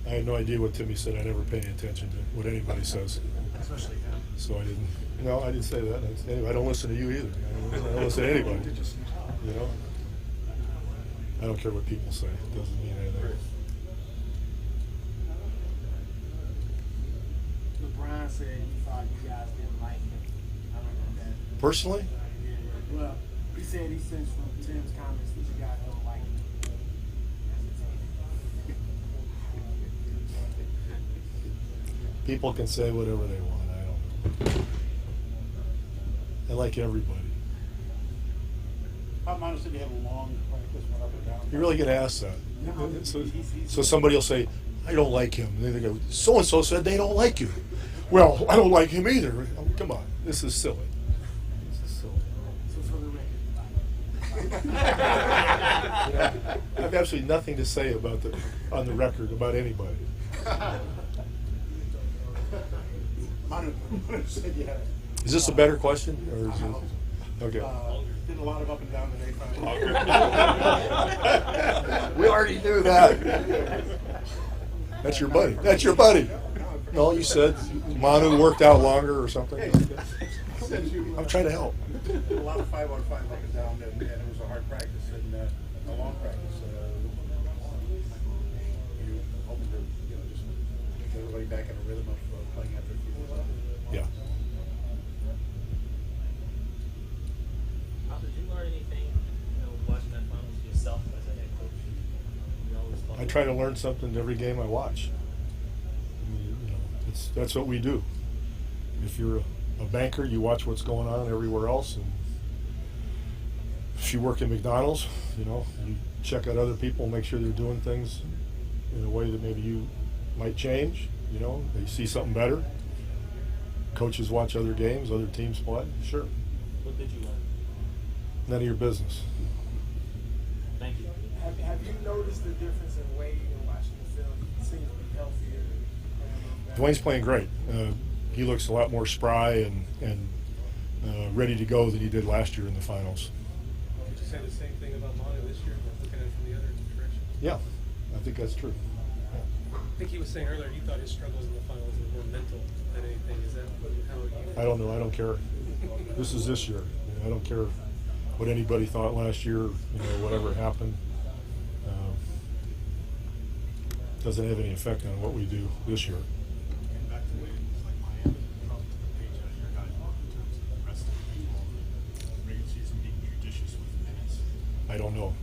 I had no idea what Timmy said. I never pay any attention to what anybody says. Especially him. So I didn't. No, I didn't say that. Anyway, I don't listen to you either. I don't listen to anybody. You know. I don't care what people say. It doesn't mean anything. LeBron said he thought you guys didn't like him. I don't know that. Personally? Yeah. Well, he said he sensed from Tim's comments that you guys don't like him. People can say whatever they want. I don't know. I like everybody. Manu said you have a long practice, went up and down. You really get asked that. No, So somebody will say, I don't like him. And then they go, so-and-so said they don't like you. Well, I don't like him either. Oh, come on. This is silly. This is silly. So for the record. I have absolutely nothing to say about on the record about anybody. Manu said you had Is this a better question? Or is it? Okay. did a lot of up and down today. We already knew that. That's your buddy. That's your buddy. No, you said Manu worked out longer or something. I'm trying to help. A lot of 5 on 5 up and down, and it was a hard practice and a long practice. You hoping to just get everybody back in a rhythm of playing at their feet. Yeah. Did you learn anything, watching that finals yourself as a head coach? You always thought I try to learn something every game I watch. I mean, that's what we do. If you're a banker, you watch what's going on everywhere else, and if you work in McDonald's, you check out other people, make sure they're doing things in a way that maybe you might change. They see something better. Coaches watch other games, other teams play. Sure. What did you learn? None of your business. Thank you. Have you noticed the difference in Wade and watching the film? He seems to be healthier. Dwayne's playing great. He looks a lot more spry and ready to go than he did last year in the finals. Would you say the same thing about Manu this year, looking at it from the other direction? Yeah, I think that's true. I think he was saying earlier you thought his struggles in the finals were more mental than anything. Is that how you? I don't know. I don't care. This is this year. I don't care what anybody thought last year. Whatever happened doesn't have any effect on what we do this year. Getting back to Wade, it's like Miami probably took a page out of your guys' book in terms of the rest of the people, regular season being judicious with minutes. I don't know.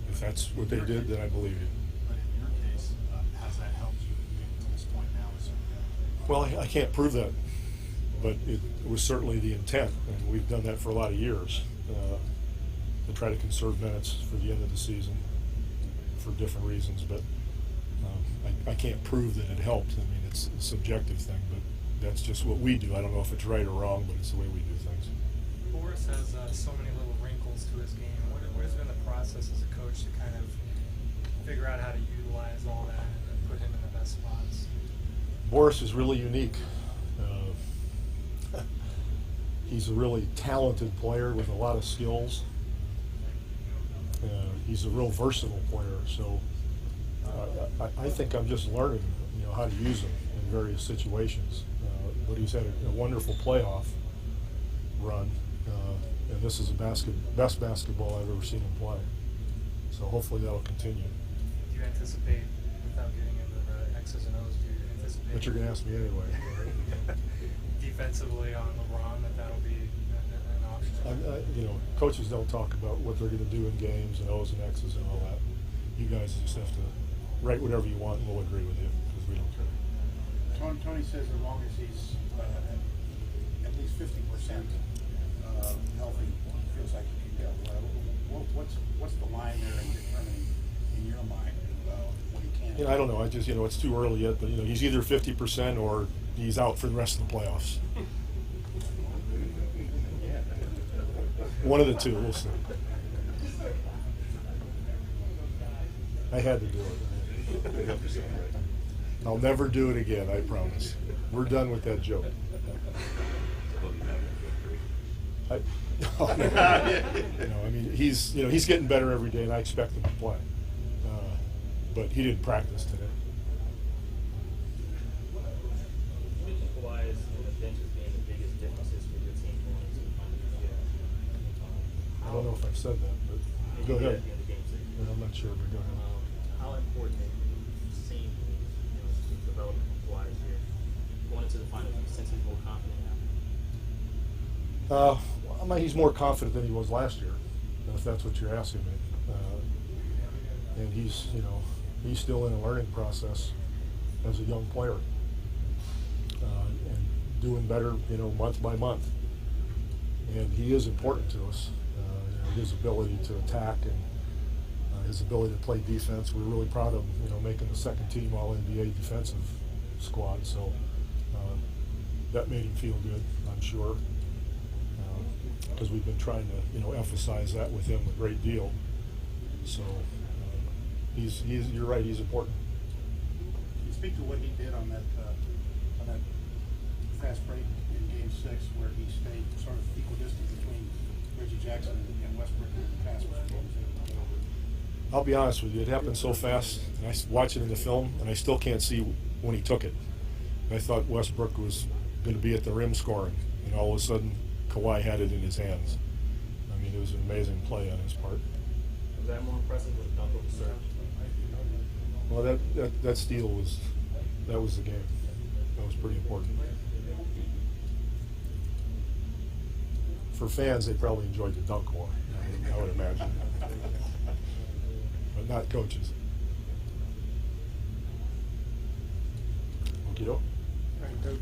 If that's what they did, then I believe you. But in your case, has that helped you getting to this point now? Well, I can't prove that, but it was certainly the intent, and we've done that for a lot of years, to try to conserve minutes for the end of the season for different reasons. But I can't prove that it helped. I mean, it's a subjective thing, but that's just what we do. I don't know if it's right or wrong, but it's the way we do things. Boris has so many little wrinkles to his game. What has been the process as a coach to kind of figure out how to utilize all that and put him in the best spots? Boris is really unique. He's a really talented player with a lot of skills. He's a real versatile player, so I think I'm just learning, how to use him in various situations. But he's had a wonderful playoff run, and this is the best basketball I've ever seen him play. So hopefully that'll continue. Do you anticipate, without getting into the X's and O's, do you anticipate? But you're going to ask me anyway. Defensively on LeBron, that'll be an option. Coaches don't talk about what they're going to do in games and O's and X's and all that. You guys just have to write whatever you want, and we'll agree with you because we don't care. Tony says as long as he's at least 50% healthy, he feels like he can go. What's the line there in determining, in your mind, what he can? I don't know. I just, it's too early yet, but he's either 50% or he's out for the rest of the playoffs. One of the two. We'll see. I had to do it. I'll never do it again, I promise. We're done with that joke. He's getting better every day, and I expect him to play. But he didn't practice today. have said that, but Maybe go he did ahead. at the end of game 6. Yeah, I'm not sure, but go ahead. How important have you seen the development wise here going into the finals? Do you sense he's more confident now? I mean, he's more confident than he was last year, if that's what you're asking me. And he's, he's still in a learning process as a young player, and doing better, month by month. And he is important to us. His ability to attack and his ability to play defense. We're really proud of him, making the second team All-NBA defensive squad. So that made him feel good, I'm sure, because we've been trying to, emphasize that with him a great deal. So he's you're right, he's important. Can you speak to what he did on that fast break in Game 6, where he stayed sort of equidistant between Reggie Jackson and Westbrook in the pass games? I'll be honest with you, it happened so fast, and I watch it in the film, and I still can't see when he took it. I thought Westbrook was going to be at the rim scoring, and all of a sudden, Kawhi had it in his hands. I mean, it was an amazing play on his part. Was that more impressive with the dunk over Serge? Well, that steal was the game. That was pretty important. For fans, they probably enjoyed the dunk more, I would imagine. But not coaches. Okey-doke. Right, Coach.